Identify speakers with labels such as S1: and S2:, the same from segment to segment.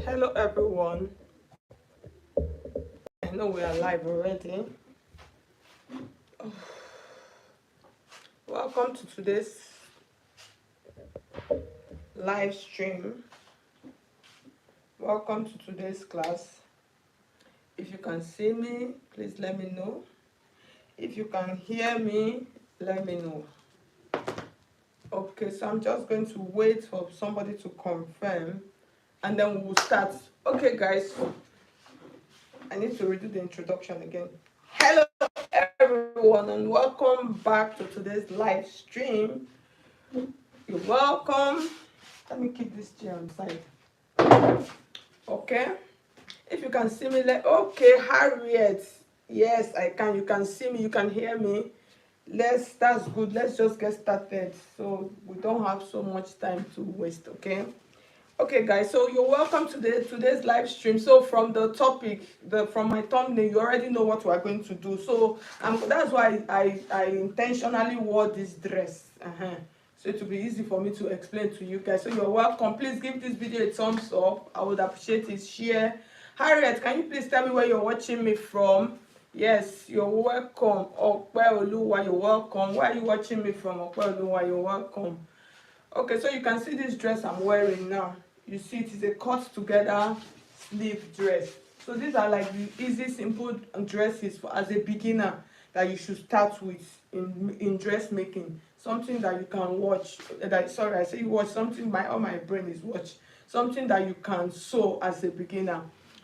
S1: Hello everyone. I know we are live already. Welcome to today's live stream. Welcome to today's class. If you can see me, please let me know. If you can hear me, let me know. Okay, so I'm just going to wait for somebody to confirm and then we'll start. Okay guys, I need to redo the introduction again. Hello everyone and welcome back to today's live stream. You're welcome. Let me keep this chair on the side. Okay. If you can see me, okay, Harriet. Yes, I can. You can see me. You can hear me. That's good. Let's just get started so we don't have so much time to waste. Okay guys, so you're welcome to today's live stream. So from the topic, from my thumbnail, you already know what we're going to do. So that's why I intentionally wore this dress. So it will be easy for me to explain to you guys. So you're welcome. Please give this video a thumbs up. I would appreciate it. Share. Harriet, can you please tell me where you're watching me from? Yes, you're welcome. Okpeoluwa, you're welcome. Where are you watching me from? Okpeoluwa, you're welcome. Okay, so you can see this dress I'm wearing now. You see it is a cut together sleeve dress. So these are like the easy, simple dresses as a beginner that you should start with in dressmaking. Something that you can watch. Sorry, I say watch something. All my brain is watch. Something that you can sew as a beginner.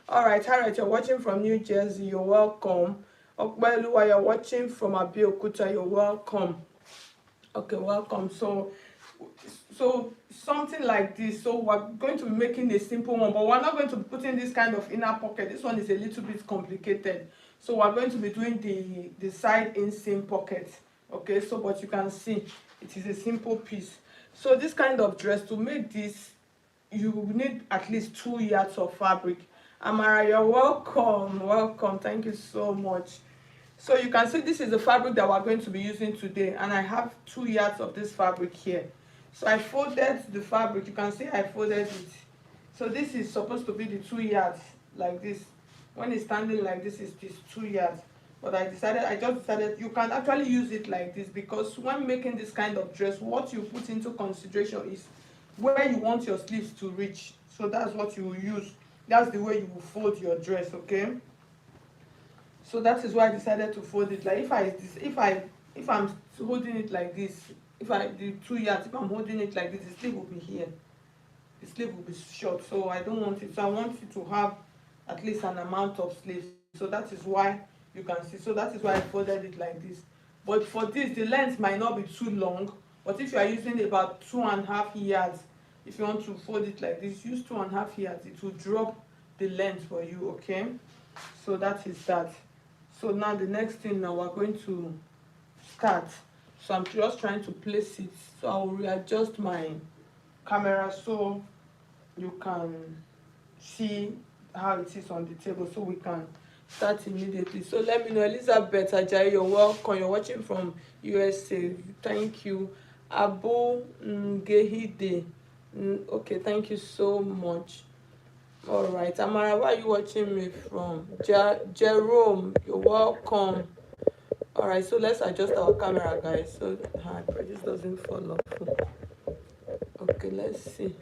S1: All right, you're watching from New Jersey. You're welcome. Okbeluwa, you're watching from Abeokuta. You're welcome. Okay, welcome. So something like this. So we're going to be making a simple one, but we're not going to be putting this kind of inner pocket. This one is a little bit complicated. So we're going to be doing the side inseam pocket. Okay, so but you can see it is a simple piece. So this kind of dress, to make this, you need at least 2 yards of fabric. Amara, you're welcome. Thank you so much. So you can see this is the fabric that we're going to be using today, and I have 2 yards of this fabric here. So I folded the fabric. You can see I folded it. So this is supposed to be the 2 yards like this. When it's standing like this, it's 2 yards. But I just decided you can actually use it like this, because when making this kind of dress, what you put into consideration is where you want your sleeves to reach. So that's what you will use. That's the way you will fold your dress, okay? So that is why I decided to fold it. Like if I'm holding it like this, the 2 yards, if I'm holding it like this, the sleeve will be here. The sleeve will be short. So I don't want it. So I want it to have at least an amount of sleeves. So that is why you can see. So that is why I folded it like this. But for this, the length might not be too long. But if you are using about 2.5 yards, if you want to fold it like this, use 2.5 yards. It will drop the length for you, okay? So that is that. So now the next thing, now we're going to start. So I'm just trying to place it. So I will readjust my camera so you can see how it is on the table, so we can start immediately. So let me know. Elizabeth Ajayi, you're welcome. You're watching from USA. Thank you. Abu Ngehide. Okay, thank you so much. All right, Amara, where are you watching me from? Jerome, you're welcome. All right, so let's adjust our camera, guys, so I pray this doesn't fall off. Okay, let's see.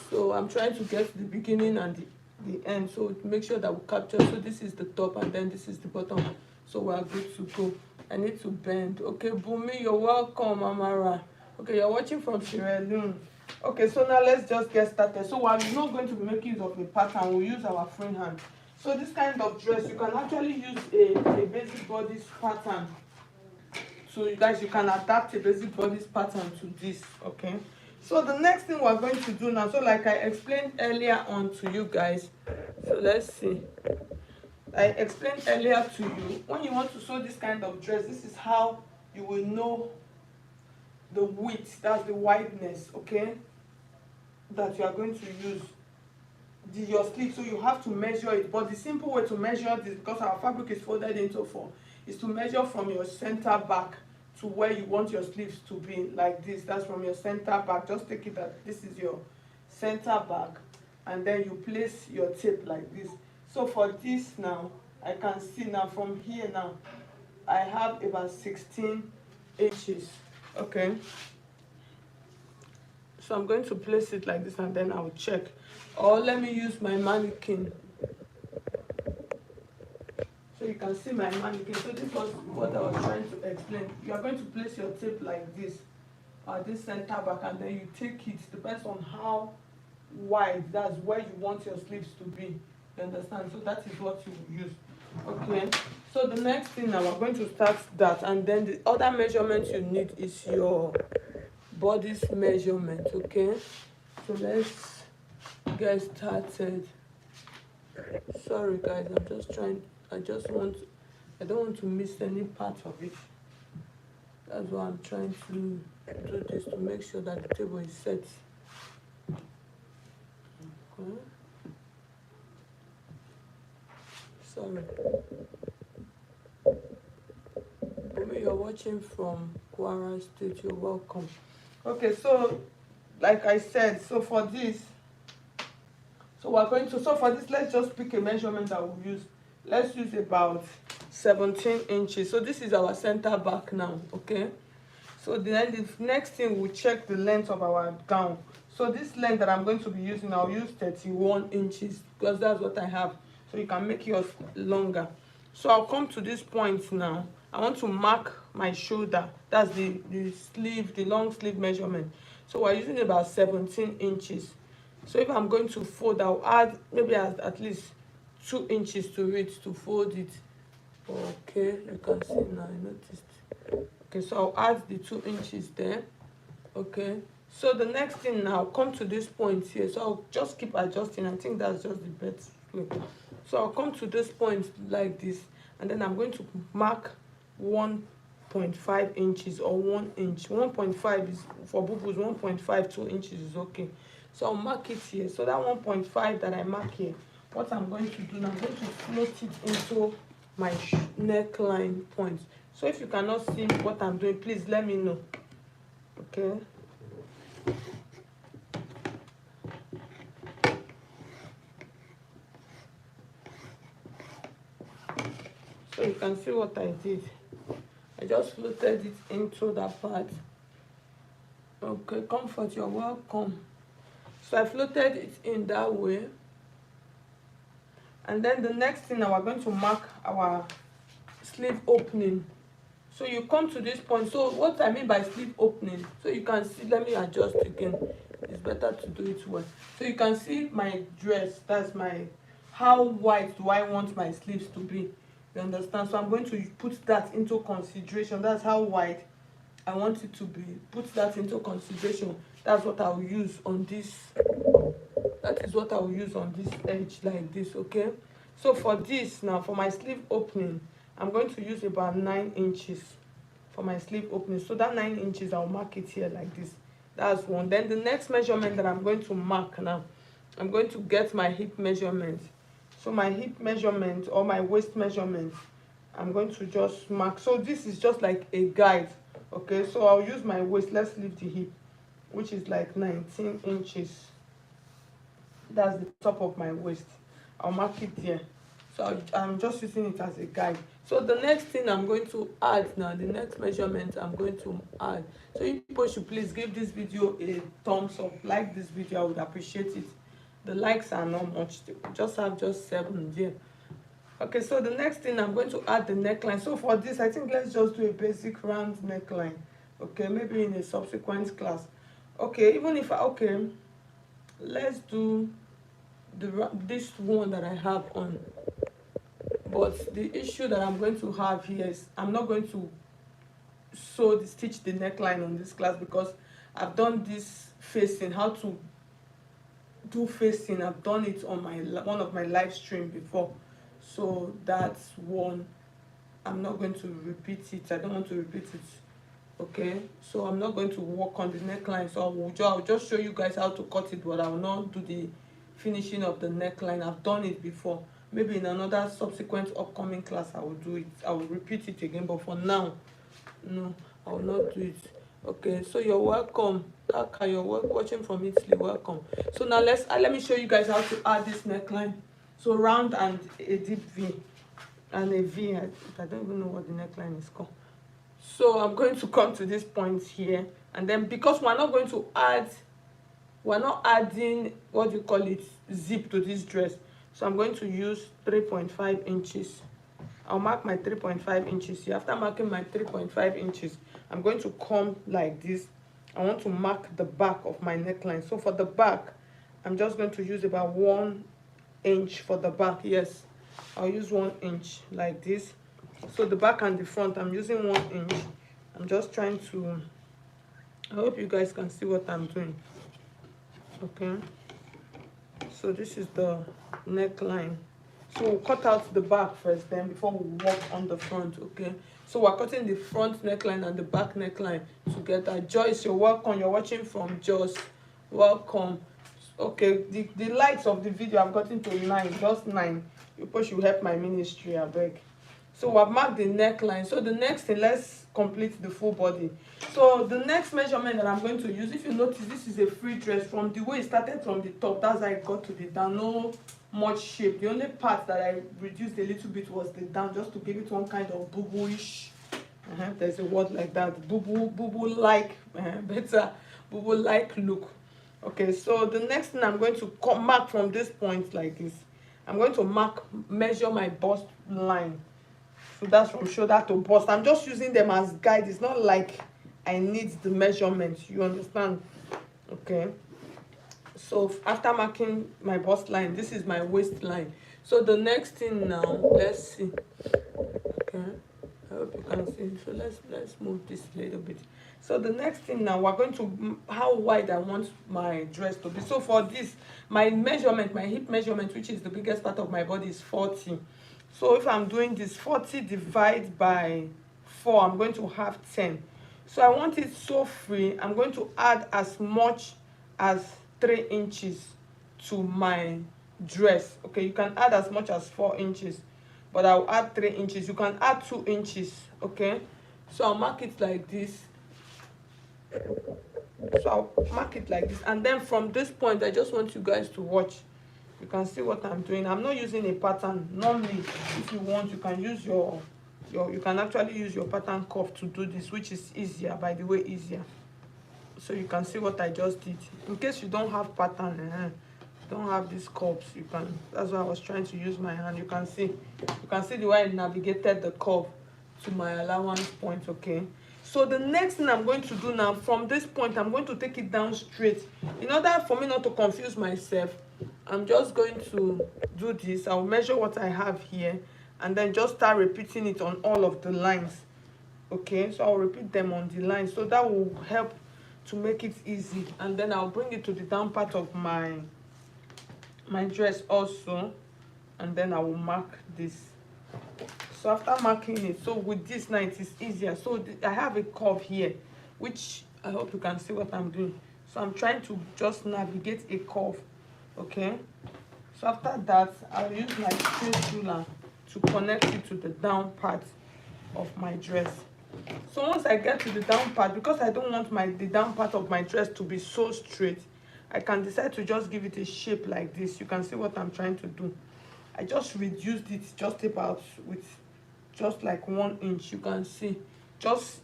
S1: So I'm trying to get the beginning and the end, so make sure that we capture. So this is the top and then this is the bottom, so we're good to go. I need to bend. Okay, Bumi, you're welcome. Amara, okay, you're watching from Sierra Leone. Okay, so now let's just get started. So we're not going to be making use of a pattern. We'll use our free hand. So this kind of dress, you can actually use a basic bodice pattern. So you guys, you can adapt a basic bodice pattern to this, okay? So the next thing we're going to do now, so like I explained earlier on to you guys, so let's see. I explained earlier to you, when you want to sew this kind of dress, this is how you will know the width, that's the wideness, okay, that you are going to use your sleeve. So you have to measure it, but the simple way to measure this, because our fabric is folded into 4, is to measure from your center back to where you want your sleeves to be, like this. That's from your center back. Just take it that this is your center back, and then you place your tape like this. So for this now, I can see now from here now, I have about 16 inches. Okay, so I'm going to place it like this, and then I'll check, or let me use my mannequin. So you can see my mannequin. So this was what I was trying to explain. You are going to place your tape like this, this center back, and then you take it, depends on how wide, that's where you want your sleeves to be. You understand? So that is what you will use. Okay, so the next thing now, we're going to start that, and then the other measurement you need is your body's measurement. Okay, so let's get started. Sorry guys, I'm just trying, I don't want to miss any part of it. That's why I'm trying to do this, to make sure that the table is set. Okay. Sorry. Maybe you're watching from Kwara State, you're welcome. Okay, so like I said, so for this, let's just pick a measurement that we'll use. Let's use about 17 inches. So this is our center back now. Okay, so then the next thing, we'll check the length of our gown. So this length that I'm going to be using, I'll use 31 inches because that's what I have. So you can make yours longer. So I'll come to this point now. I want to mark my shoulder. That's the sleeve, the long sleeve measurement. So we're using about 17 inches. So if I'm going to fold, I'll add maybe at least 2 inches to it to fold it. Okay, you can see now, I noticed. Okay, so I'll add the 2 inches there. Okay, so the next thing now, I'll come to this point here. So I'll just keep adjusting. I think that's just the best way. So I'll come to this point like this, and then I'm going to mark 1.5 inches or 1 inch. 1.5 is for boo-boos, 1.5, 2 inches is okay. So I'll mark it here. So that 1.5 that I mark here, what I'm going to do now, I'm going to float it into my neckline point. So if you cannot see what I'm doing, please let me know. Okay. So you can see what I did. I just floated it into that part. Okay, Comfort, you're welcome. So I floated it in that way. And then the next thing now, we're going to mark our sleeve opening. So you come to this point. So what I mean by sleeve opening, so you can see, let me adjust again. It's better to do it well. So you can see my dress, that's my, how wide do I want my sleeves to be? You understand? So I'm going to put that into consideration. That's how wide I want it to be. Put that into consideration. That's what I'll use on this. That is what I will use on this edge like this. Okay, so for this now, for my sleeve opening, I'm going to use about 9 inches for my sleeve opening. So that 9 inches, I'll mark it here like this. That's one. Then the next measurement that I'm going to mark now, I'm going to get my hip measurement. So my hip measurement or my waist measurement, I'm going to just mark. So this is just like a guide. Okay, so I'll use my waist. Let's leave the hip, which is like 19 inches. That's the top of my waist. I'll mark it here. So I'm just using it as a guide. So the next thing I'm going to add now, the next measurement I'm going to add. So you people should please give this video a thumbs up. Like this video, I would appreciate it. The likes are not much. They just have 7 there. Okay, so the next thing, I'm going to add the neckline. So for this, I think let's just do a basic round neckline. Okay, maybe in a subsequent class. Okay, even if okay, let's do this one that I have on. But the issue that I'm going to have here is I'm not going to stitch the neckline on this class, because I've done this facing, how to do facing. I've done it on my one of my live stream before, so that's one. I'm not going to repeat it. I don't want to repeat it. Okay, so I'm not going to work on the neckline. So I'll just show you guys how to cut it, but I will not do the finishing of the neckline. I've done it before. Maybe in another subsequent upcoming class I will do it. I will repeat it again, but for now, no, I will not do it. Okay, so you're welcome. Kaka, you're watching from Italy. Welcome. So now let me show you guys how to add this neckline. So round and a deep V and a V. I don't even know what the neckline is called. So I'm going to come to this point here, and then because we're not adding, what do you call it, zip to this dress, so I'm going to use 3.5 inches. I'll mark my 3.5 inches here. After marking my 3.5 inches, I'm going to come like this. I want to mark the back of my neckline. So for the back, I'm just going to use about 1 inch for the back. Yes, I'll use 1 inch like this. So the back and the front, I'm using 1 inch. I'm just trying to, I hope you guys can see what I'm doing. Okay, so this is the neckline. So we'll cut out the back first, then before we work on the front. Okay, so we're cutting the front neckline and the back neckline together. Joyce, you're welcome. You're watching from Jos. Welcome. Okay, the likes of the video I've gotten to 9, just 9. You push, you help my ministry, I beg. So I've marked the neckline. So the next thing, let's complete the full body. So the next measurement that I'm going to use, if you notice, this is a free dress. From the way it started from the top, that's how it got to the down. No much shape. The only part that I reduced a little bit was the down, just to give it one kind of boo-boo-ish. There's a word like that, boo-boo-like, better boo-boo-like look. Okay, so the next thing I'm going to mark from this point like this. I'm going to measure my bust line. So that's from shoulder to bust. I'm just using them as guide. It's not like I need the measurements. You understand? Okay. So after marking my bust line, this is my waistline. So the next thing now, let's see. Okay. I hope you can see. So let's move this a little bit. So the next thing now, we're going to how wide I want my dress to be. So for this, my measurement, my hip measurement, which is the biggest part of my body, is 40. So if I'm doing this 40 divided by 4, I'm going to have 10. So I want it so free. I'm going to add as much as 3 inches to my dress. Okay, you can add as much as 4 inches, but I'll add 3 inches. You can add 2 inches. Okay, so I'll mark it like this. So I'll mark it like this, and then from this point, I just want you guys to watch. You can see what I'm doing. I'm not using a pattern. Normally, if you want, you can use you can actually use your pattern curve to do this, which is easier, by the way, easier. So you can see what I just did. In case you don't have pattern, don't have these curves, you can. That's why I was trying to use my hand. You can see the way I navigated the curve to my allowance point. Okay. So the next thing I'm going to do now, from this point, I'm going to take it down straight. In order for me not to confuse myself, I'm just going to do this. I'll measure what I have here, and then just start repeating it on all of the lines. Okay, so I'll repeat them on the line, so that will help to make it easy. And then I'll bring it to the down part of my dress also, and then I will mark this. So after marking it, so with this now it is easier. So I have a curve here, which I hope you can see what I'm doing. So I'm trying to just navigate a curve. Okay, so after that, I'll use my straight ruler to connect it to the down part of my dress. So once I get to the down part, because I don't want the down part of my dress to be so straight, I can decide to just give it a shape like this. You can see what I'm trying to do. I just reduced it just about with just like 1 inch. You can see,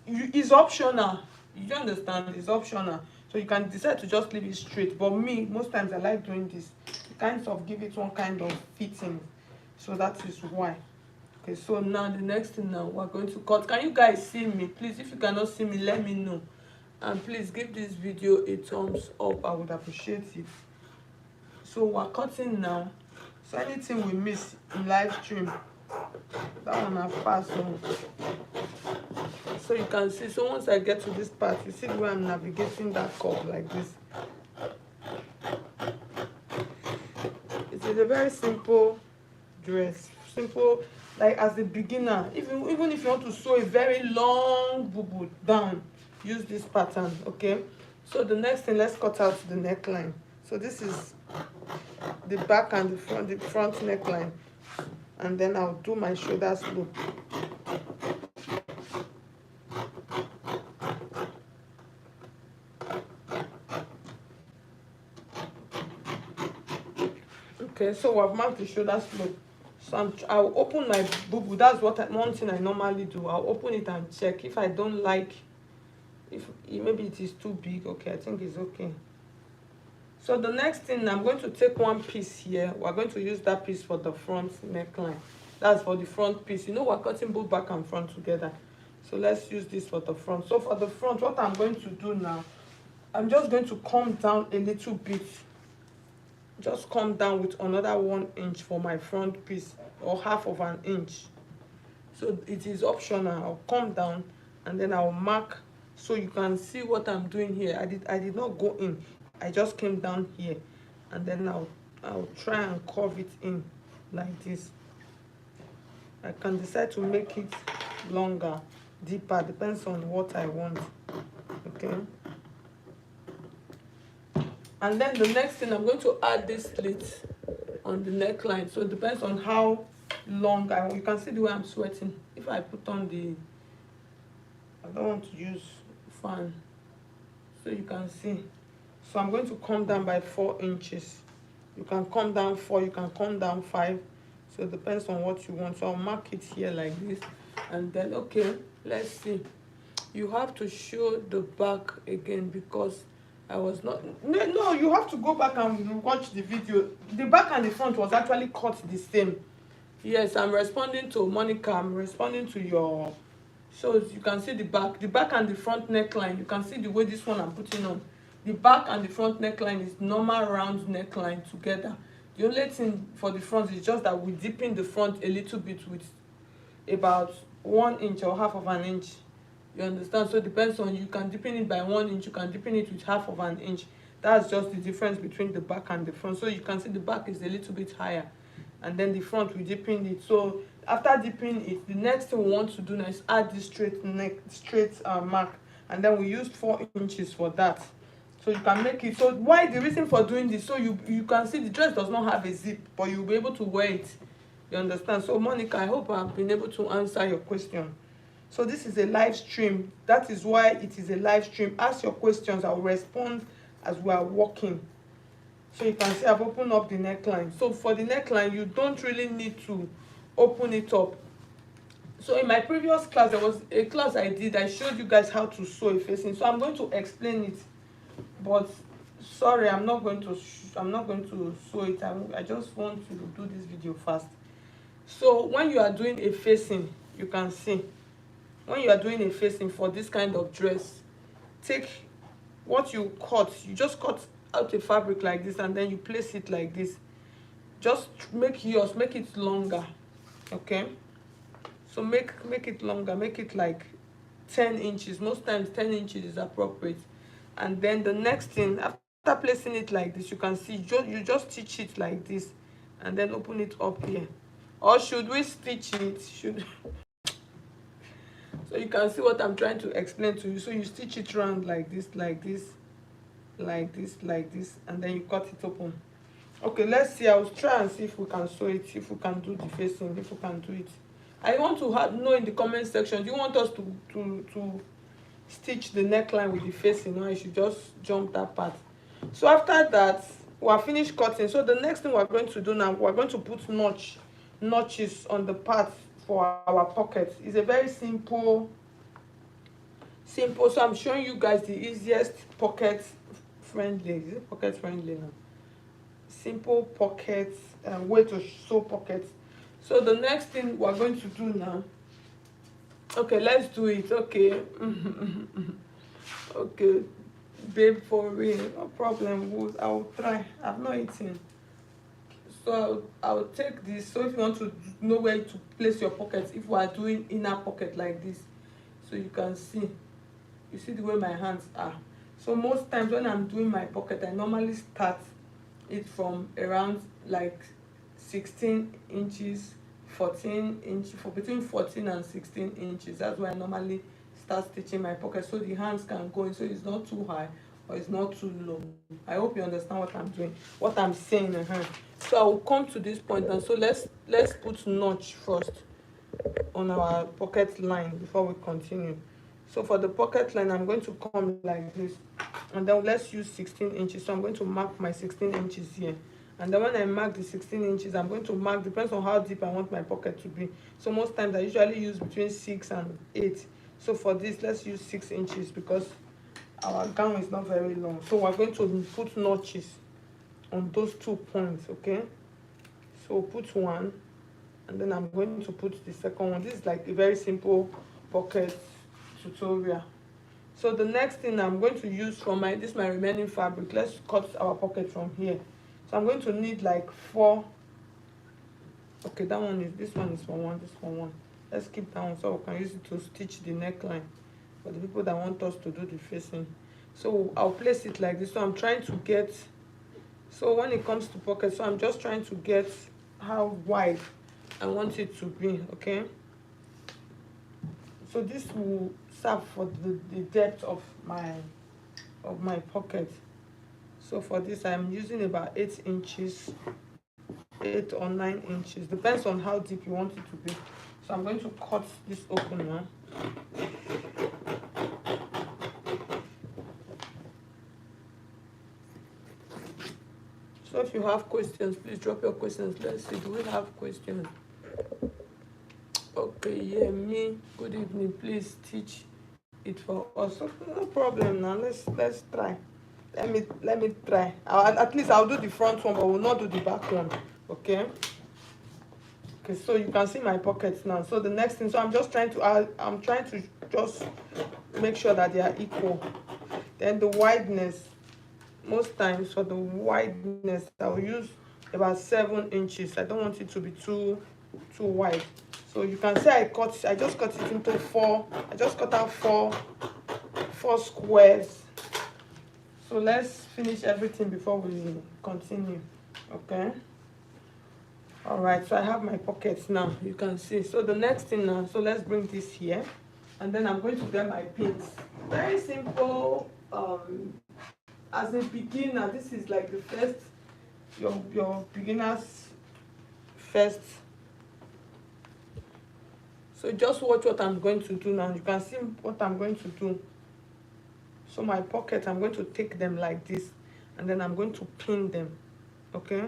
S1: it's optional. You understand? It's optional. So you can decide to just leave it straight. But me, most times I like doing this. You kind of give it one kind of fitting. So that is why. Okay, so now the next thing now, we're going to cut. Can you guys see me? Please, if you cannot see me, let me know. And please give this video a thumbs up. I would appreciate it. So we're cutting now. So anything we miss in live stream, that one I've passed on. So you can see, so once I get to this part, you see where I'm navigating that curve like this. It is a very simple dress. Simple, like as a beginner. Even if you want to sew a very long boo-boo down, use this pattern. Okay, so the next thing, let's cut out the neckline. So this is the back and the front neckline, and then I'll do my shoulders loop. Okay, so I've marked the shoulder slope. So I'll open my boo-boo. That's one thing I normally do. I'll open it and check. If I don't like, if maybe it is too big, okay, I think it's okay. So the next thing, I'm going to take one piece here. We're going to use that piece for the front neckline. That's for the front piece. You know, we're cutting both back and front together. So let's use this for the front. So for the front, what I'm going to do now, I'm just going to come down a little bit. Just come down with another 1 inch for my front piece, or half of an inch. So it is optional. I'll come down and then I'll mark, so you can see what I'm doing here. I did not go in. I just came down here, and then I'll try and curve it in like this. I can decide to make it longer, deeper, depends on what I want. Okay. And then the next thing, I'm going to add this slit on the neckline. So it depends on how long I want. You can see the way I'm sweating. If I put on I don't want to use fan, so you can see. So I'm going to come down by 4 inches. You can come down 4, you can come down 5. So it depends on what you want. So I'll mark it here like this. And then, okay, let's see. You have to show the back again, because I was not, no, you have to go back and watch the video. The back and the front was actually cut the same. Yes, I'm responding to Monica. I'm responding to your, so you can see the back and the front neckline. You can see the way this one I'm putting on. The back and the front neckline is normal round neckline together. The only thing for the front is just that we deepen the front a little bit with about 1 inch or half of an inch. You understand? So it depends on, you can deepen it by 1 inch, you can deepen it with half of an inch. That's just the difference between the back and the front. So you can see the back is a little bit higher, and then the front we deepen it. So after deepening it, the next thing we want to do now is add this straight mark, and then we used 4 inches for that. So you can make it, so why the reason for doing this, so you can see the dress does not have a zip, but you'll be able to wear it. You understand? So Monica, I hope I've been able to answer your question. So this is a live stream. That is why it is a live stream. Ask your questions. I will respond as we are walking. So you can see I've opened up the neckline. So for the neckline, you don't really need to open it up. So in my previous class, there was a class I did. I showed you guys how to sew a facing. So I'm going to explain it. But sorry, I'm not going to sew it. I just want to do this video fast. So when you are doing a facing, you can see, when you are doing a facing for this kind of dress, take what you cut, you just cut out a fabric like this, and then you place it like this. Just make it longer. Okay, so make it longer, make it like 10 inches. Most times 10 inches is appropriate. And then the next thing, after placing it like this, you can see you just stitch it like this, and then open it up here. Or should we stitch it? So you can see what I'm trying to explain to you. So you stitch it around like this, like this, like this, like this, and then you cut it open. Okay, let's see. I will try and see if we can sew it, if we can do the facing, if we can do it. I want to know in the comment section, do you want us to stitch the neckline with the facing, or I should just jump that part? So after that, we are finished cutting. So the next thing we're going to do now, we're going to put notches on the part for our pockets. It's a very simple. So I'm showing you guys the easiest pocket friendly. Is it pocket friendly now? Simple pockets way to sew pockets. So the next thing we're going to do now, okay, let's do it. Okay. Okay, babe, for real, no problem. I'll try. I've not eaten, so I'll take this. So if you want to know where to place your pockets, if we are doing inner pocket like this, so you can see, you see the way my hands are. So most times when I'm doing my pocket, I normally start it from around like 16 inches, 14 inches, for between 14 and 16 inches. That's why I normally start stitching my pocket, so the hands can go in, so it's not too high or it's not too low. I hope you understand what I'm doing, what I'm saying. So I will come to this point, and so let's put notch first on our pocket line before we continue. So for the pocket line, I'm going to come like this, and then let's use 16 inches. So I'm going to mark my 16 inches here, And then when I mark the 16 inches, I'm going to mark, depends on how deep I want my pocket to be. So most times I usually use between 6 and 8. So for this, let's use 6 inches because our gown is not very long. So we're going to put notches on those 2 points, okay? So put one, and then I'm going to put the second one. This is like a very simple pocket tutorial. So the next thing I'm going to use from my remaining fabric, let's cut our pocket from here. So I'm going to need like 4. Okay, this one is for one, this for one. Let's keep that one so we can use it to stitch the neckline for the people that want us to do the facing. So I'll place it like this. So I'm trying to get, so when it comes to pocket, so I'm just trying to get how wide I want it to be, okay? So this will serve for the depth of my pocket. So for this, I'm using about 8 inches, 8 or 9 inches, depends on how deep you want it to be. So I'm going to cut this open now. So if you have questions, please drop your questions. Let's see, do we have questions? Okay, yeah, me, good evening, please teach it for us. Okay, no problem now, let's try. Let me try. At least I'll do the front one, but we'll not do the back one, okay? Okay, so you can see my pockets now. So the next thing, so I'm trying to just make sure that they are equal. Then the wideness, most times for the wideness, I'll use about 7 inches. I don't want it to be too wide. So you can see I just cut it into 4. I just cut out 4 squares. So let's finish everything before we continue, okay? All right, so I have my pockets now, you can see. So the next thing now, so let's bring this here, and then I'm going to get my pins. Very simple. As a beginner, this is like the first, your beginner's first. So just watch what I'm going to do now. You can see what I'm going to do. So my pocket, I'm going to take them like this, and then I'm going to pin them, okay?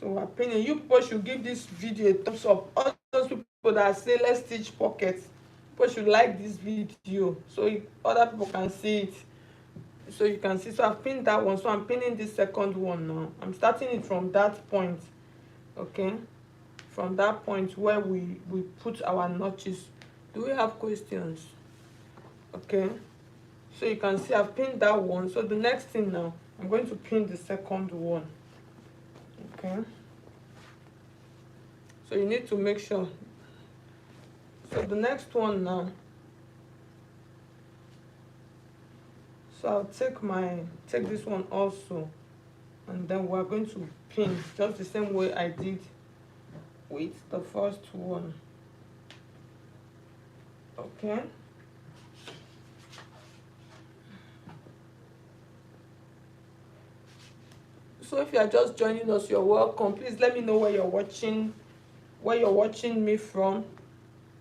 S1: So we're pinning. You people should give this video a thumbs up. All those people that say let's stitch pockets, people should like this video so other people can see it. So you can see, so I've pinned that one. So I'm pinning this second one now. I'm starting it from that point, okay? From that point where we put our notches. Do we have questions? Okay, so you can see I've pinned that one. So the next thing now, I'm going to pin the second one, okay? So you need to make sure. So the next one now, so I'll take this one also, and then we're going to pin just the same way I did with the first one, okay? So if you are just joining us, you're welcome. Please let me know where you're watching me from,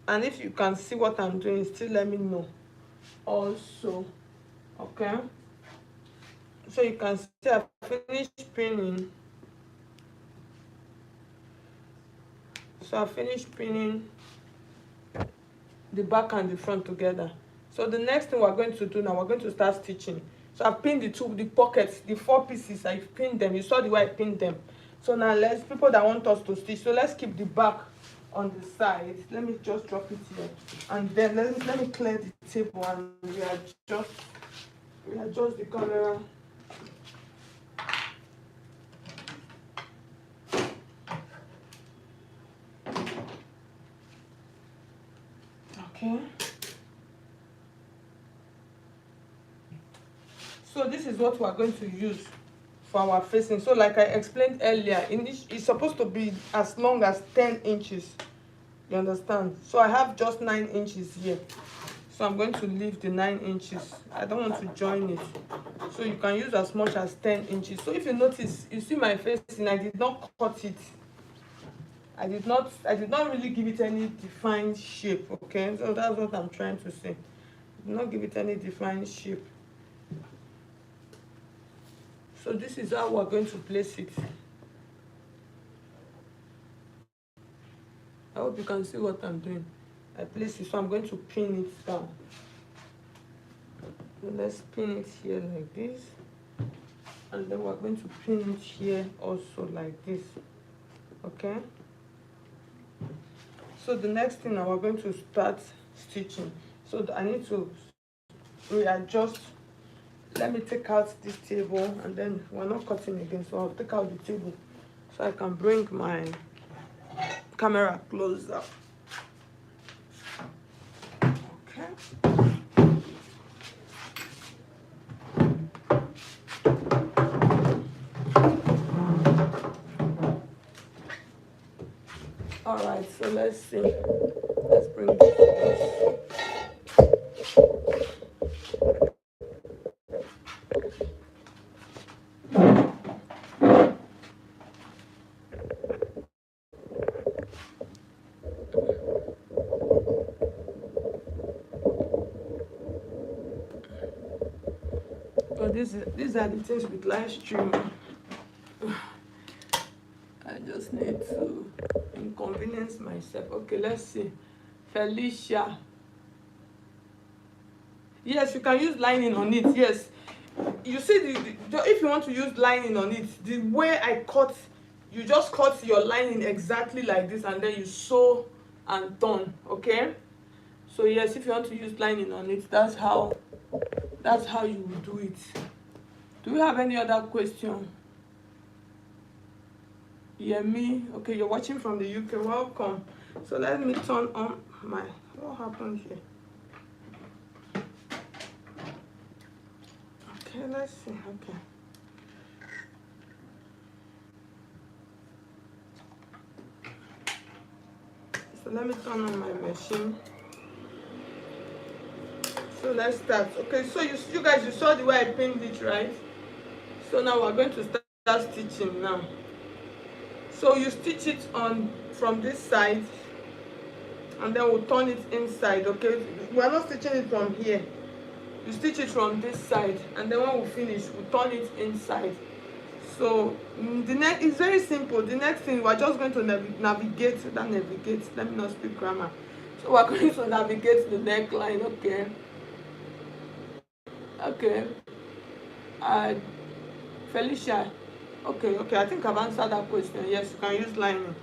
S1: and if you can see what I'm doing, still let me know also, okay? So you can see I've finished pinning. So I finished pinning the back and the front together. So the next thing we're going to do now, we're going to start stitching. So I've pinned the pockets, the 4 pieces, I've pinned them. You saw the way I pinned them. So now people that want us to stitch, so let's keep the back on the side. Let me just drop it here. And then let me clear the table and readjust the camera. Okay. So this is what we're going to use for our facing. So like I explained earlier, it's supposed to be as long as 10 inches. You understand? So I have just 9 inches here. So I'm going to leave the 9 inches. I don't want to join it. So you can use as much as 10 inches. So if you notice, you see my facing, I did not cut it. I did not really give it any defined shape. Okay, so that's what I'm trying to say. I did not give it any defined shape. So this is how we're going to place it. I hope you can see what I'm doing. I place it, so I'm going to pin it down. So let's pin it here like this, and then we're going to pin it here also like this. Okay, so the next thing now, we're going to start stitching. So I need to readjust. Let me take out this table, and then we're not cutting again, so I'll take out the table so I can bring my camera closer. Okay. All right, so let's see. Let's bring this. So these are the things with live stream. I just need to inconvenience myself. Okay, let's see. Felicia. Yes, you can use lining on it. Yes, you see if you want to use lining on it, the way I cut, you just cut your lining exactly like this, and then you sew and turn. Okay, so yes, if you want to use lining on it, that's how you will do it. Do we have any other question? Yemi, okay, you're watching from the UK. Welcome. So let me turn on my. What happened here? Okay, let's see. Okay. So let me turn on my machine. So let's start. Okay, so you guys, you saw the way I pinned it, right? So now we're going to start stitching now. So you stitch it on from this side, and then we'll turn it inside. Okay, we're not stitching it from here. You stitch it from this side, and then when we finish, we'll turn it inside. So the next is very simple. The next thing, we're just going to navigate. Let me not speak grammar. So we're going to navigate the neckline. Okay. Felicia. Okay, I think I've answered that question. Yes, you can use lining.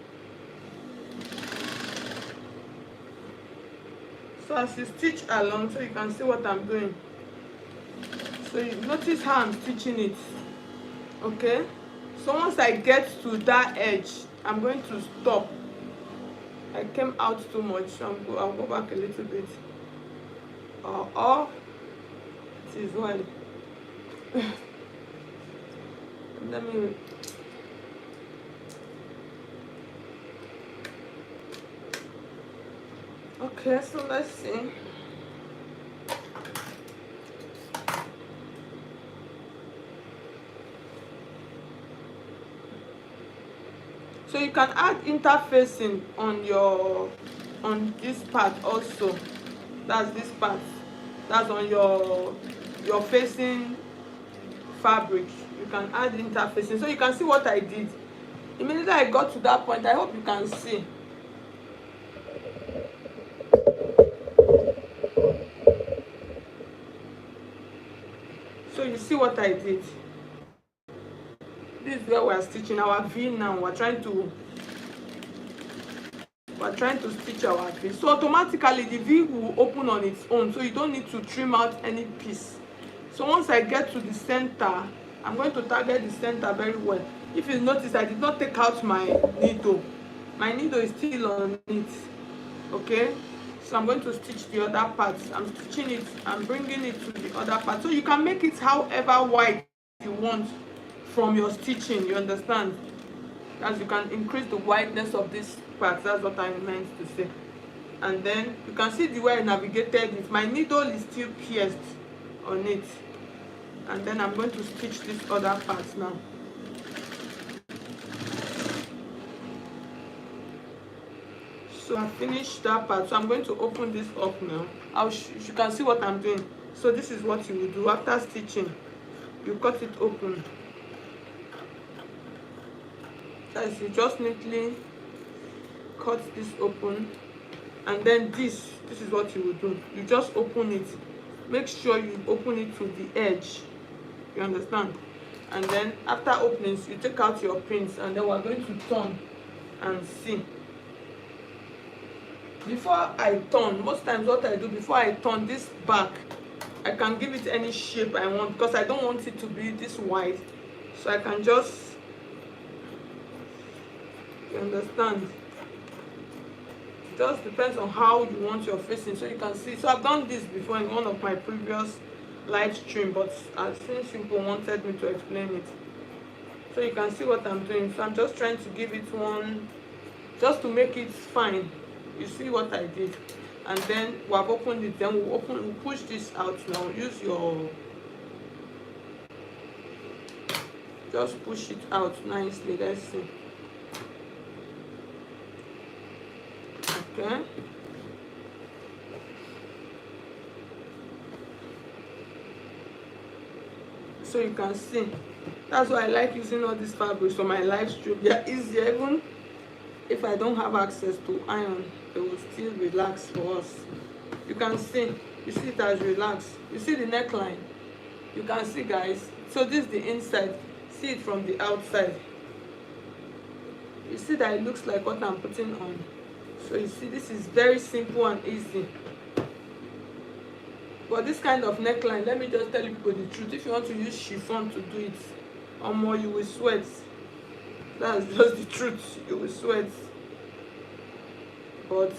S1: So as you stitch along, so you can see what I'm doing. So you notice how I'm stitching it. Okay, so once I get to that edge, I'm going to stop. I came out too much, so I'll go back a little bit. It is well. Let me. Okay, so let's see. So you can add interfacing on this part also. That's this part. That's on your facing fabric. You can add interfacing. So you can see what I did. Immediately I got to that point, I hope you can see. So you see what I did. This is where we are stitching our V now. We're trying to stitch our V. So automatically the V will open on its own, so you don't need to trim out any piece. So once I get to the center, I'm going to target the center very well. If you notice, I did not take out my needle. My needle is still on it. Okay, so I'm going to stitch the other part. I'm stitching it, I'm bringing it to the other part. So you can make it however wide you want from your stitching, you understand? As you can increase the wideness of this part, that's what I meant to say. And then you can see the way I navigated it. My needle is still pierced on it. And then I'm going to stitch this other part now. So I finished that part, so I'm going to open this up now. You can see what I'm doing. So this is what you will do after stitching. You cut it open. Guys, you just neatly cut this open, and then this is what you will do. You just open it. Make sure you open it to the edge. You understand? And then after openings, you take out your pins, and then we're going to turn and see. Before I turn, most times what I do before I turn this back, I can give it any shape I want, because I don't want it to be this wide. So I can just, you understand? It just depends on how you want your facing. So you can see. So I've done this before in one of my previous live stream, but since you wanted me to explain it, so you can see what I'm doing. So I'm just trying to give it one, just to make it fine. You see what I did? And then we have opened it. Then we'll push this out now. Use your, just push it out nicely. Let's see. Okay. So you can see. That's why I like using all these fabrics for my live stream. They're easier. Even if I don't have access to iron, it will still relax for us. You can see. You see it as relaxed. You see the neckline. You can see, guys. So this is the inside. See it from the outside. You see that it looks like what I'm putting on. So you see, this is very simple and easy. But this kind of neckline, let me just tell you people the truth. If you want to use chiffon to do it, or more, you will sweat. That's just the truth. You will sweat. But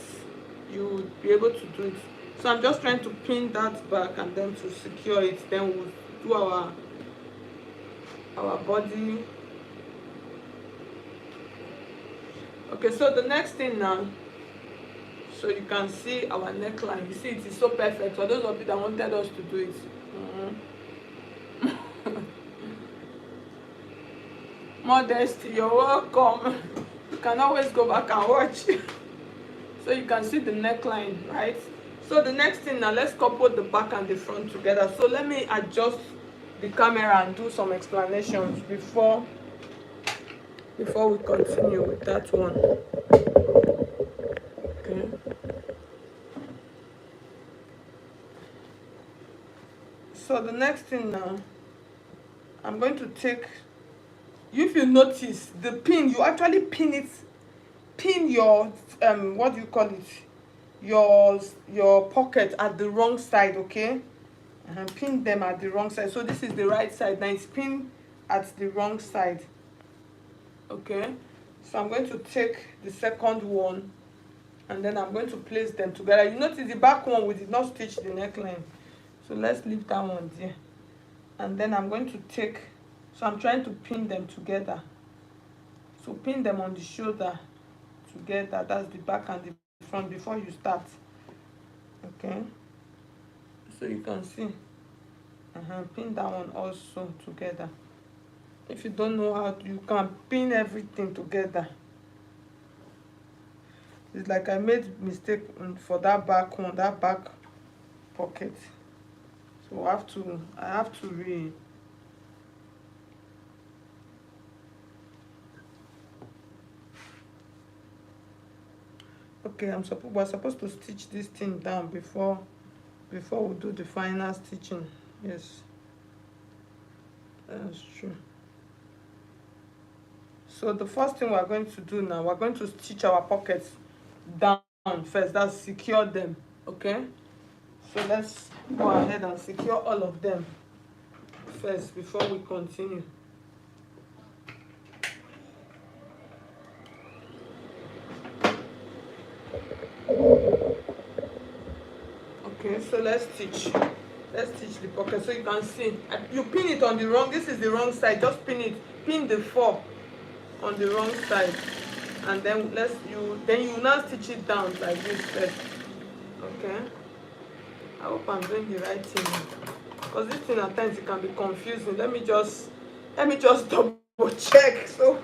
S1: you will be able to do it. So I'm just trying to pin that back and then to secure it. Then we'll do our body. Okay, so the next thing now, so you can see our neckline. You see, it is so perfect for those of you that wanted us to do it. Modesty, you're welcome. You can always go back and watch. So you can see the neckline, right? So the next thing now, let's couple the back and the front together. So let me adjust the camera and do some explanations before we continue with that one. Okay. So the next thing now, I'm going to take, if you notice the pin, you actually pin your what do you call it, your pocket at the wrong side, okay? And pin them at the wrong side. So this is the right side, now it's pinned at the wrong side. Okay, so I'm going to take the second one, and then I'm going to place them together. You notice the back one, we did not stitch the neckline, so let's leave that one there. And then I'm going to take, so I'm trying to pin them together. So pin them on the shoulder together. That's the back and the front before you start. Okay, so you can see, pin that one also together. If you don't know how to, you can pin everything together. It's like I made mistake for that back one, that back pocket. So I have to okay, we're supposed to stitch this thing down before we do the final stitching. Yes, that's true. So the first thing we're going to do now, we're going to stitch our pockets down first. That's secure them. Okay, so let's go ahead and secure all of them first before we continue. Okay, so let's stitch the pocket. So you can see, you pin it on the wrong, this is the wrong side, just pin the 4 on the wrong side, and then you now stitch it down like this first. Okay, I hope I'm doing the right thing, because this thing at times it can be confusing. Let me just double check. So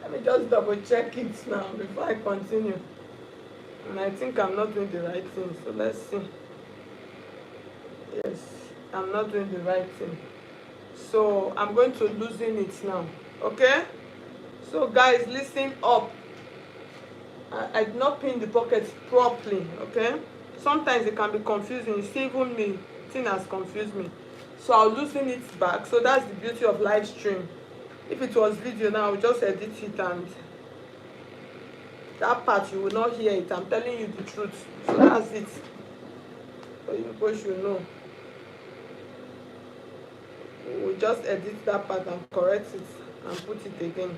S1: let me just double check it now before I continue. And I think I'm not doing the right thing, so let's see. Yes, I'm not doing the right thing, so I'm going to loosen it now. Okay, so guys, listen up. I did not pin the pockets properly. Okay, sometimes it can be confusing. You see, even me, thing has confused me, so I'll loosen it back. So that's the beauty of live stream. If it was video now, I'll just edit it, and that part you will not hear it. I'm telling you the truth, so that's it. So you both should know. We'll just edit that part and correct it and put it again.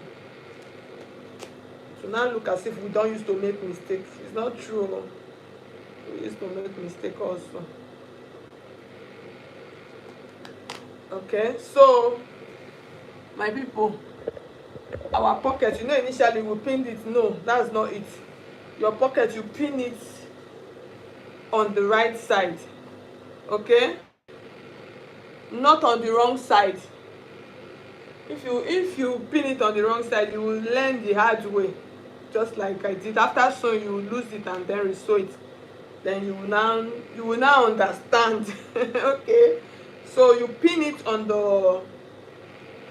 S1: So now look as if we don't used to make mistakes. It's not true. We used to make mistake also. Okay, so my people, our pocket, you know, initially we pinned it. No, that's not it. Your pocket, you pin it on the right side. Okay, not on the wrong side. If you pin it on the wrong side, you will learn the hard way, just like I did. After sewing, you will lose it and then resew it. Then you will now understand. Okay, so you pin it on the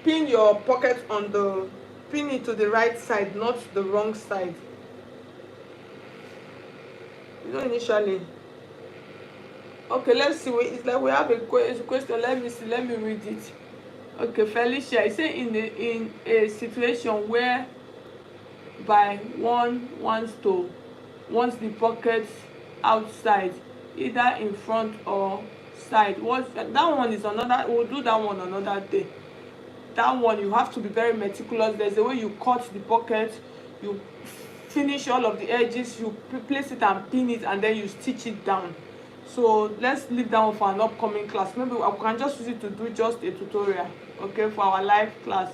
S1: pin your pocket on the pin it to the right side, not the wrong side. You know, initially. Okay, let's see. It's like we have a question. Let me see. Let me read it. Okay, Felicia, I say in a situation where by one wants the pockets outside, either in front or side. That one is another. We'll do that one another day. That one you have to be very meticulous. There's a way you cut the pocket, you finish all of the edges, you place it and pin it, and then you stitch it down. So let's leave that one for an upcoming class. Maybe I can just use it to do just a tutorial, okay, for our live class.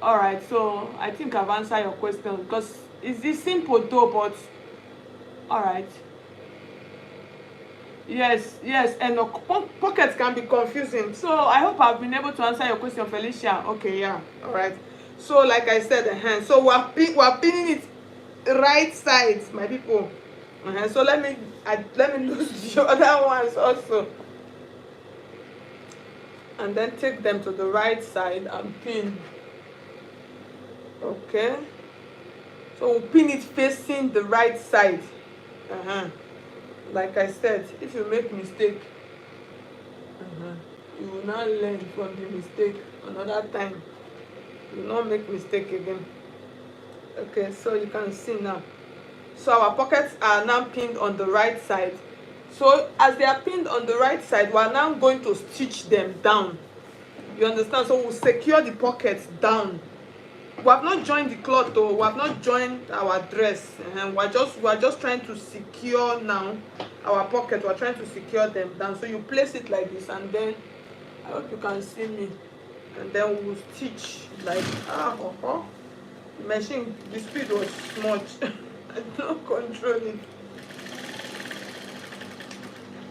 S1: All right, so I think I've answered your question, because it's simple though, but all right. Yes, and pockets can be confusing, so I hope I've been able to answer your question, Felicia. Okay, yeah, all right. So like I said, so we're pinning it right side, my people. So let me lose the other ones also, and then take them to the right side and pin. Okay, so we'll pin it facing the right side. Like I said, if you make mistake, you will not learn from the mistake another time. You will not make mistake again. Okay, so you can see now. So our pockets are now pinned on the right side. So as they are pinned on the right side, we are now going to stitch them down. You understand? So we'll secure the pockets down. We have not joined the cloth though. We have not joined our dress. We are just trying to secure now our pocket. We are trying to secure them down. So you place it like this, and then I hope you can see me. And then we'll stitch like the machine. The speed was much. I don't control it.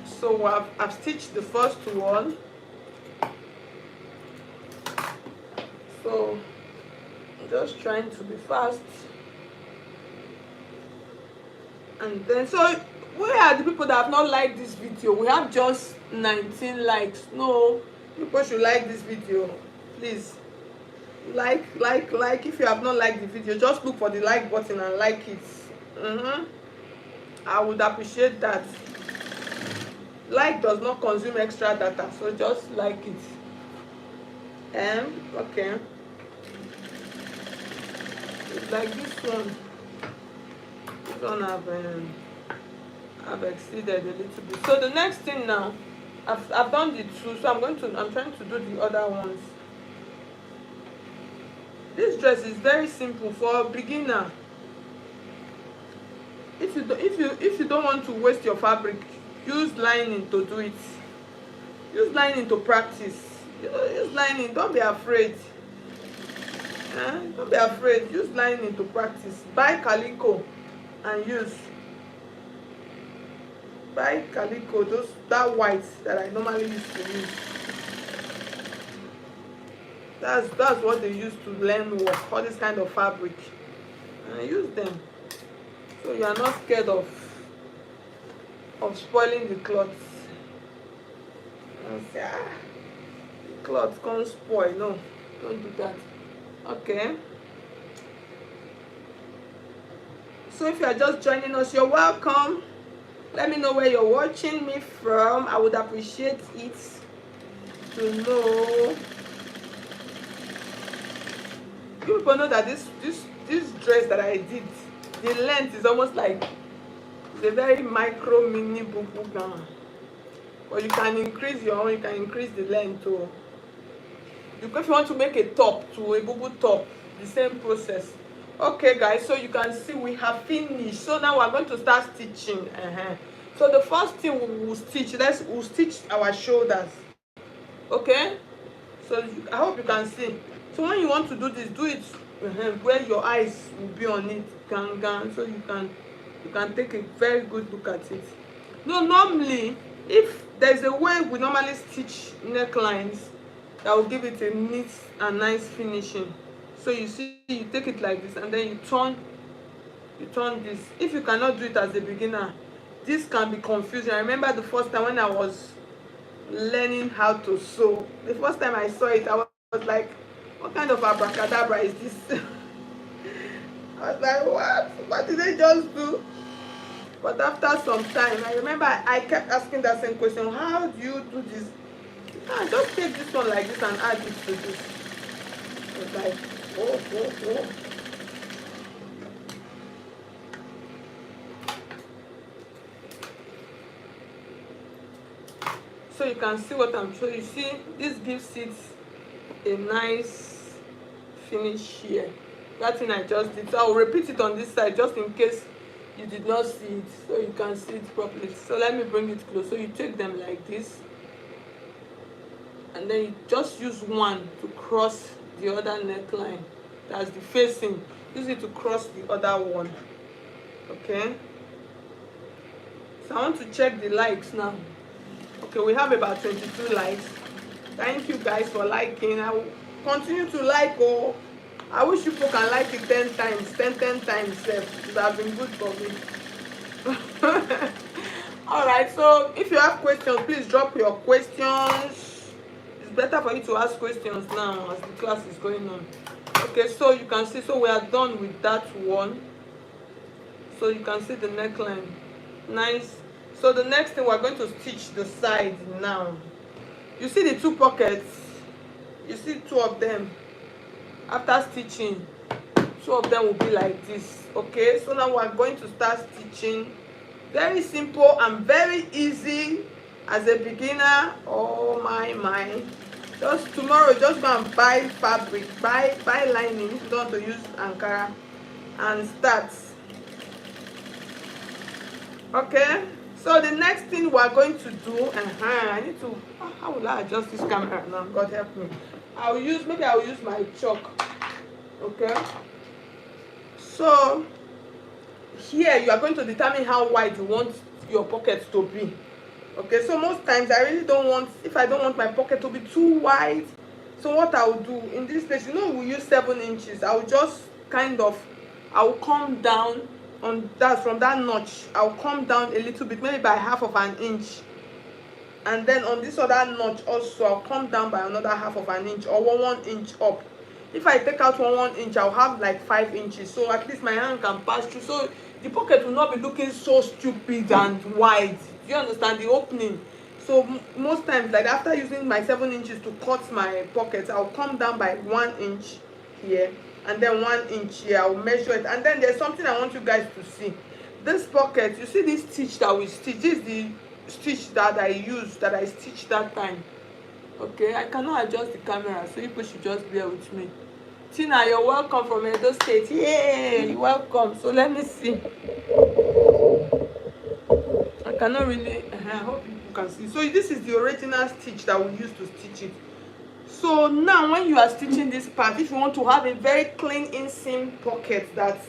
S1: So I've stitched the first one. So I'm just trying to be fast. And then, so where are the people that have not liked this video? We have just 19 likes. No, people should like this video. Please like. If you have not liked the video, just look for the like button and like it. I would appreciate that. Like does not consume extra data, so just like it. Okay, it's like this one. This one I've exceeded a little bit. So the next thing now, I've done the two, so I'm trying to do the other ones. This dress is very simple for a beginner. If you don't want to waste your fabric, use lining to do it. Use lining to practice. Use lining. Don't be afraid. Don't be afraid. Use lining to practice. Buy calico and use. Buy calico, that white that I normally used to use. That's what they use to learn work, all this kind of fabric. And use them. so you are not scared of spoiling the cloth. And say, the cloth can't spoil. No, don't do that. Okay, so if you are just joining us, you're welcome. Let me know where you're watching me from. I would appreciate it to know. You people know that this dress that I did, the length is almost like the very micro mini bubu gown. But you can increase your own, you can increase the length too. If you want to make a top to a bubu top, the same process. Okay guys, so you can see we have finished. So now we're going to start stitching. So the first thing we will stitch, we'll stitch our shoulders. Okay, so I hope you can see. So when you want to do this, do it where your eyes will be on it, so you can take a very good look at it. No, normally if there's a way we normally stitch necklines that will give it a neat and nice finishing. So you see, you take it like this and then you turn this. If you cannot do it as a beginner, this can be confusing. I remember the first time when I was learning how to sew, the first time I saw it, I was like, what kind of abracadabra is this? I was like, what did they just do? But after some time, I remember I kept asking that same question, how do you do this? Just take this one like this and add it to this. It's like, oh. So you can see what I'm showing. You see, this gives it a nice finish here. That thing I just did. So I'll repeat it on this side just in case you did not see it, so you can see it properly. So let me bring it close. So you take them like this, and then you just use one to cross the other neckline. That's the facing. Use it to cross the other one. Okay. So I want to check the likes now. Okay, we have about 22 likes. Thank you guys for liking. I will continue to like. Oh, I wish people can like it 10 times, 10 times. It would have been good for me. All right, so if you have questions, please drop your questions. It's better for you to ask questions now as the class is going on. Okay, so you can see, so we are done with that one. So you can see the neckline. Nice. So the next thing, we're going to stitch the side now. You see the two pockets? You see two of them? After stitching, two of them will be like this. Okay, so now we're going to start stitching. Very simple and very easy as a beginner. Oh my. Just tomorrow, just go and buy fabric, buy lining. You don't want to use Ankara, and start. Okay, so the next thing we're going to do, I need to, how will I adjust this camera now? God help me. Maybe I'll use my chalk. Okay, so here you are going to determine how wide you want your pockets to be. Okay, so most times I really don't want, if I don't want my pocket to be too wide, so what I will do in this place, we use 7 inches. I'll just I'll come down on that, from that notch. I'll come down a little bit, maybe by half of an inch, and then on this other notch also I'll come down by another half of an inch, or 1 inch up. If I take out 1 inch, I'll have like 5 inches, so at least my hand can pass through, so the pocket will not be looking so stupid and wide. Do you understand the opening? So most times, like after using my 7 inches to cut my pockets, I'll come down by 1 inch here, and then 1 inch here. I'll measure it, and then there's something I want you guys to see. This pocket, you see this stitch that we stitch, this is the stitch that I used, that I stitched that time. Okay, I cannot adjust the camera, so people should just bear with me. Tina, you're welcome from Edo State. Yay, you're welcome. So let me see. I cannot really, I hope you can see. So this is the original stitch that we used to stitch it. So now when you are stitching this part, if you want to have a very clean inseam pocket, that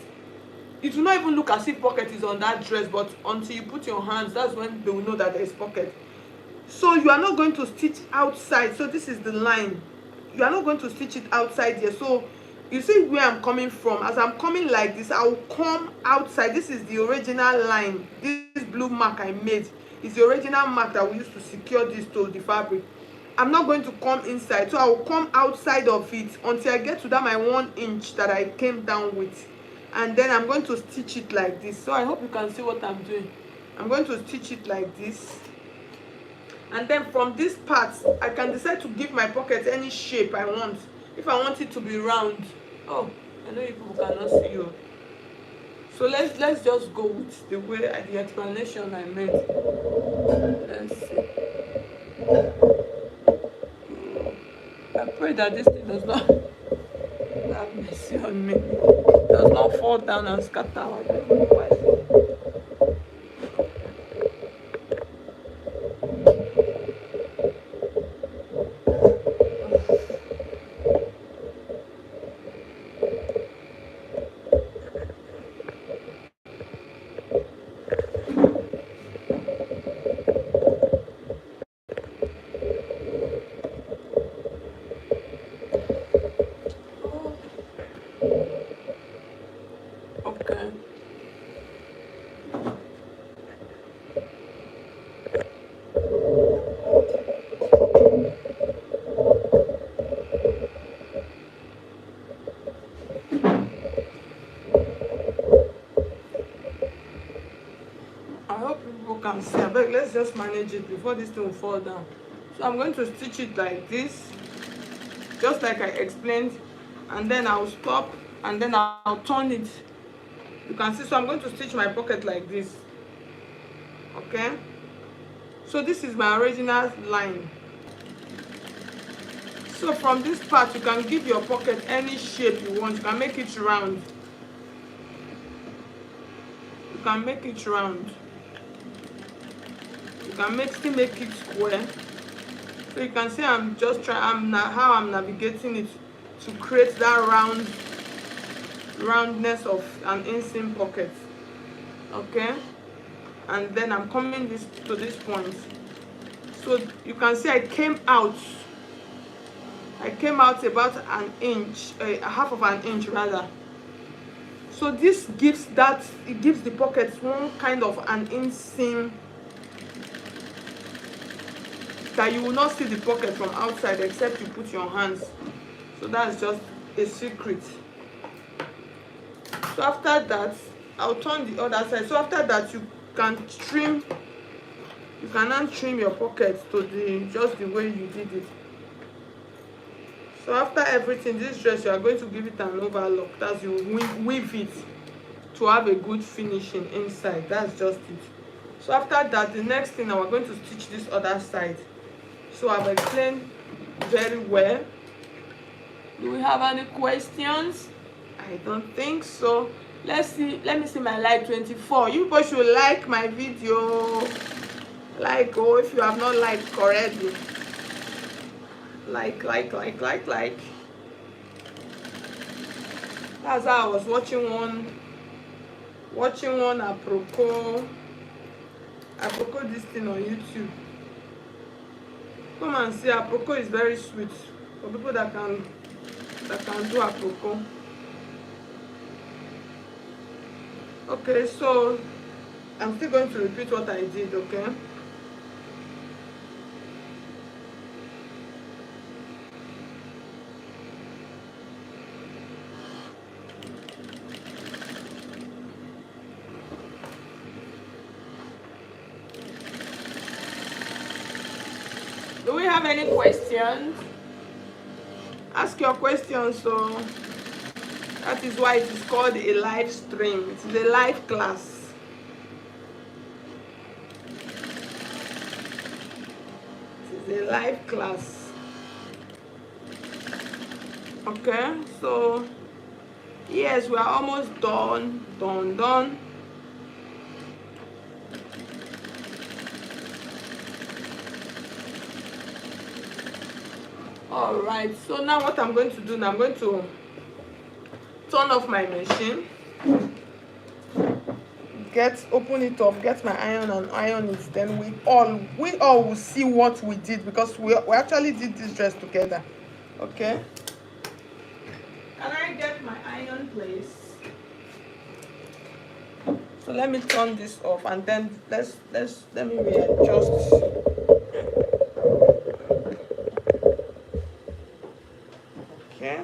S1: it will not even look as if pocket is on that dress, but until you put your hands, that's when they will know that there is pocket. So you are not going to stitch outside. So this is the line. You are not going to stitch it outside here. So you see where I'm coming from. As I'm coming like this, I'll come outside. This is the original line. This blue mark I made is the original mark that we used to secure this to the fabric. I'm not going to come inside, so I'll come outside of it until I get to that my 1 inch that I came down with, and then I'm going to stitch it like this. So I hope you can see what I'm doing. I'm going to stitch it like this, and then from this part I can decide to give my pocket any shape I want. If I want it to be round, oh, I know you people cannot see you, so let's just go with the way the explanation I made. Let's see. I pray that this thing does not have mercy on me, does not fall down and scatter our bed. Okay. I hope people can see. But let's just manage it before this thing will fall down. So I'm going to stitch it like this, just like I explained, and then I'll stop, and then I'll turn it. You can see. So I'm going to stitch my pocket like this. Okay, so this is my original line. So from this part you can give your pocket any shape you want. You can make it round, you can make it round, you can still make it square. So you can see I'm just trying, how I'm navigating it to create that roundness of an inseam pocket. Okay, and then I'm coming to this point. So you can see I came out about an inch, a half of an inch rather. So this gives the pocket one kind of an inseam that you will not see the pocket from outside except you put your hands. So that's just a secret. So after that I'll turn the other side. So after that you can now trim your pocket to just the way you did it. So after everything, this dress you are going to give it an overlock. That's, you weave it to have a good finishing inside. That's just it. So after that, the next thing, we're going to stitch this other side. So I've explained very well. Do we have any questions? I don't think so. Let me see my like 24. You people should like my video. Like, oh, if you have not liked already. Like. That's how I was watching one apropos this thing on YouTube. Come and see. Apropos is very sweet for people that can do apropos. Okay, so I'm still going to repeat what I did, okay? Do we have any questions? Ask your questions. So that is why it is called a live stream. It is a live class. It is a live class. Okay, so yes, we are almost done. All right, so now what I'm going to do now, I'm going to turn off my machine, open it up, get my iron and iron it. Then we all will see what we did, because we actually did this dress together. Okay, can I get So let me turn this off, and then let me readjust. Okay.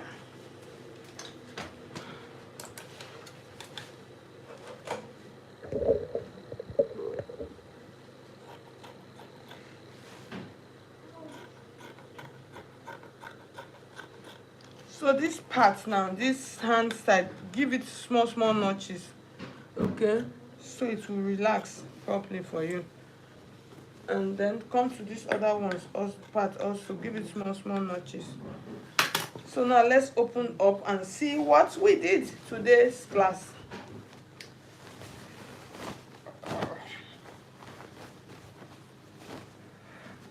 S1: So this part now, this hand side, give it small notches, okay, so it will relax properly for you. And then come to this other one's part, also give it small notches. So now let's open up and see what we did today's class.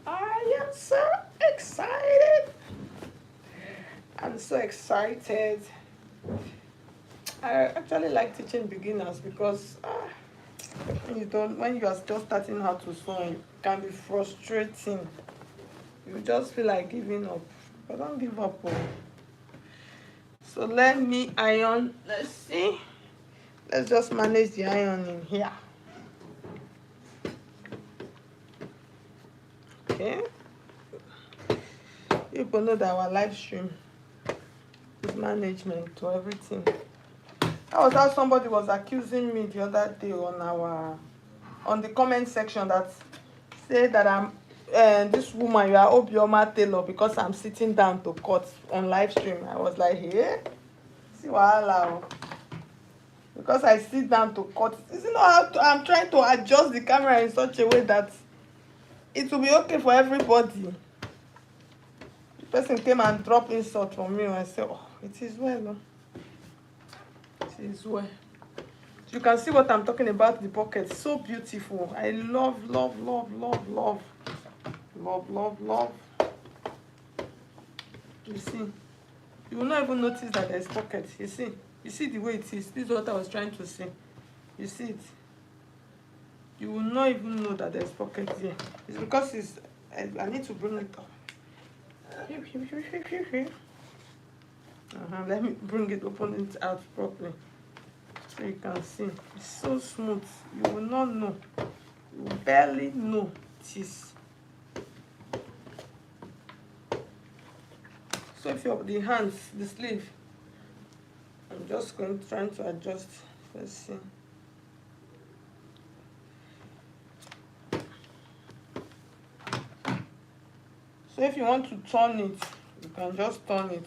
S1: I am so excited. I'm so excited. I actually like teaching beginners because when you are just starting out to sew, it can be frustrating. You just feel like giving up, but don't give up. So let me iron. Let's see. Let's just manage the iron in here. Okay. People know that our live stream is management to everything. That was how somebody was accusing me the other day on the comment section, that said that I'm this woman, you are Obioma Taylor, because I'm sitting down to cut on live stream. I was like, hey, see wahala, because I sit down to cut. You know how I'm trying to adjust the camera in such a way that it will be okay for everybody. The person came and dropped insult from me, and I said, oh, it is well. It is well. You can see what I'm talking about, the pocket. So beautiful. I love. You see, you will not even notice that there's pocket. You see the way it is. This is what I was trying to say. You see it. You will not even know that there's pocket here. It's because I need to bring it up. Let me bring it, open it out properly, so you can see. It's so smooth. You will not know. You will barely know it is. So if you're the hands, the sleeve, I'm just trying to adjust. Let's see. So if you want to turn it, you can just turn it.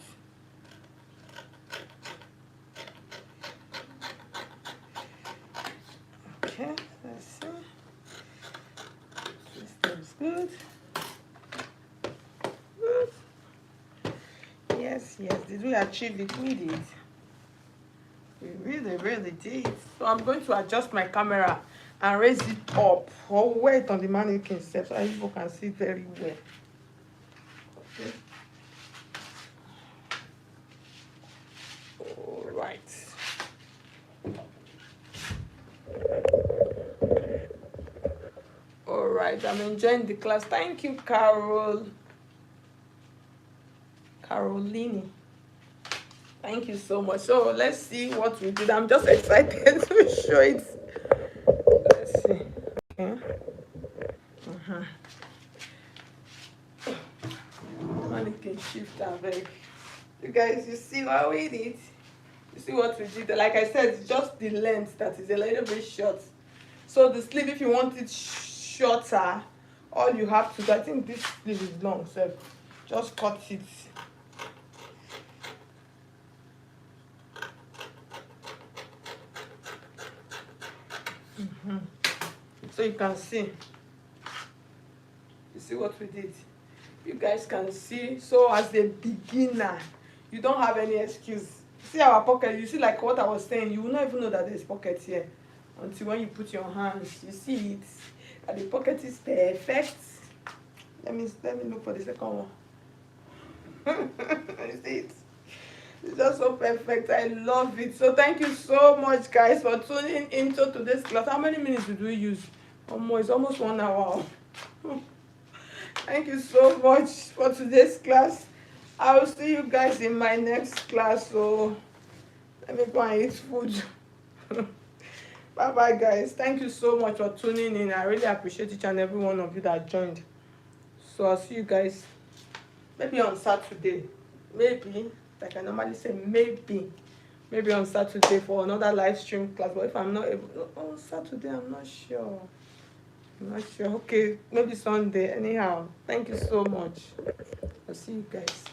S1: Okay, let's see. This is good. Yes, did we achieve it? We did. We really did. So I'm going to adjust my camera and raise it up, or wait on the mannequin step so people can see very well. Okay. All right. All right, I'm enjoying the class. Thank you, Caroline. Thank you so much. So let's see what we did. I'm just excited to show it. Let's see. Okay. Mannequin shifter, baby. You guys, you see what we did? You see what we did? Like I said, it's just the length that is a little bit short. So the sleeve, if you want it shorter, all you have to do, I think this sleeve is long, so just cut it. So you can see. You see what we did? You guys can see. So as a beginner, you don't have any excuse. See our pocket. You see, like what I was saying, you will not even know that there's pocket here until when you put your hands. You see it. And the pocket is perfect. Let me look for the second one. You see it? It's just so perfect. I love it. So thank you so much, guys, for tuning into today's class. How many minutes did we use? It's almost 1 hour. Thank you so much for today's class. I will see you guys in my next class. So let me go and eat food. Bye. Bye bye, guys. Thank you so much for tuning in. I really appreciate each and every one of you that joined. So I'll see you guys maybe on Saturday. Maybe, like I normally say, maybe on Saturday for another live stream class. But if I'm not able, on Saturday, I'm not sure. I'm not sure. Okay, maybe Sunday. Anyhow, thank you so much. I'll see you guys.